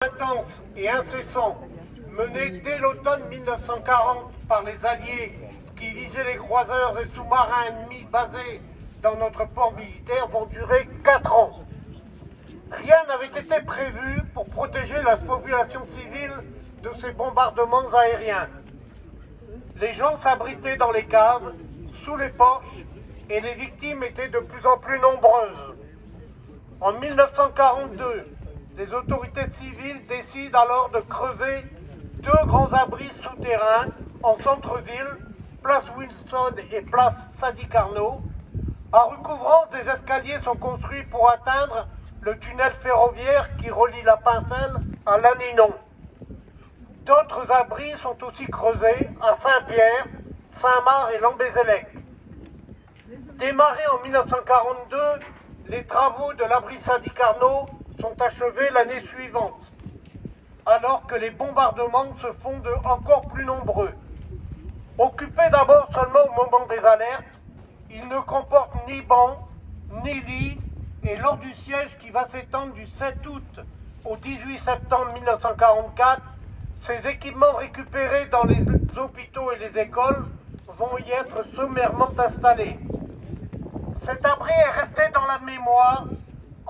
Intense et incessant, mené dès l'automne 1940 par les Alliés qui visaient les croiseurs et sous-marins ennemis basés dans notre port militaire, vont durer 4 ans. Rien n'avait été prévu pour protéger la population civile de ces bombardements aériens. Les gens s'abritaient dans les caves, sous les porches, et les victimes étaient de plus en plus nombreuses. En 1942, les autorités civiles décident alors de creuser 2 grands abris souterrains en centre-ville, place Wilson et place Sadi Carnot. À recouvrance, des escaliers sont construits pour atteindre le tunnel ferroviaire qui relie la Pinfel à Lanninon. D'autres abris sont aussi creusés à Saint-Pierre, Saint-Marc et Lambézélec. Démarrés en 1942, les travaux de l'abri Sadi Carnot sont achevés l'année suivante, alors que les bombardements se font encore plus nombreux. Occupés d'abord seulement au moment des alertes, ils ne comportent ni bancs, ni lits, et lors du siège qui va s'étendre du 7 août au 18 septembre 1944, ces équipements récupérés dans les hôpitaux et les écoles vont y être sommairement installés. Cet abri est resté dans la mémoire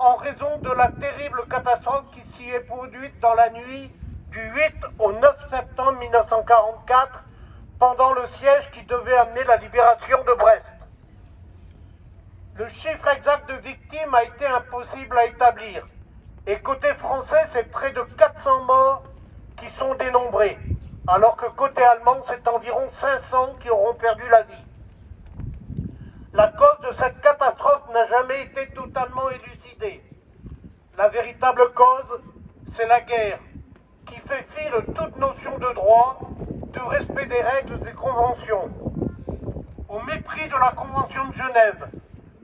en raison de la terrible catastrophe qui s'y est produite dans la nuit du 8 au 9 septembre 1944 pendant le siège qui devait amener la libération de Brest. Le chiffre exact de victimes a été impossible à établir et côté français, c'est près de 400 morts qui sont dénombrés, alors que côté allemand, c'est environ 500 qui auront perdu la vie. La cause de cette catastrophe n'a jamais été totalement élucidée. La véritable cause, c'est la guerre, qui fait fi de toute notion de droit, de respect des règles et conventions. Au mépris de la Convention de Genève,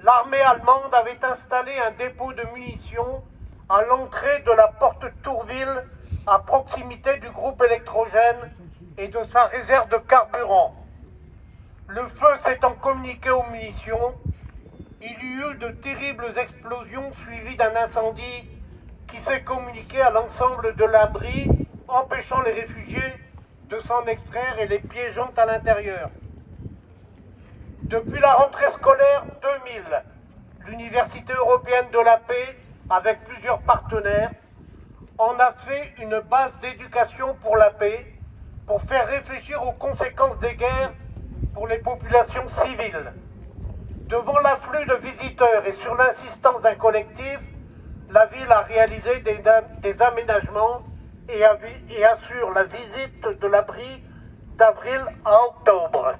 l'armée allemande avait installé un dépôt de munitions à l'entrée de la porte Tourville, à proximité du groupe électrogène et de sa réserve de carburant. Le feu s'étant communiqué aux munitions, il y eut de terribles explosions suivies d'un incendie qui s'est communiqué à l'ensemble de l'abri, empêchant les réfugiés de s'en extraire et les piégeant à l'intérieur. Depuis la rentrée scolaire 2000, l'Université européenne de la paix, avec plusieurs partenaires, en a fait une base d'éducation pour la paix, pour faire réfléchir aux conséquences des guerres pour les populations civiles. Devant l'afflux de visiteurs et sur l'insistance d'un collectif, la ville a réalisé des aménagements et assure la visite de l'abri d'avril à octobre.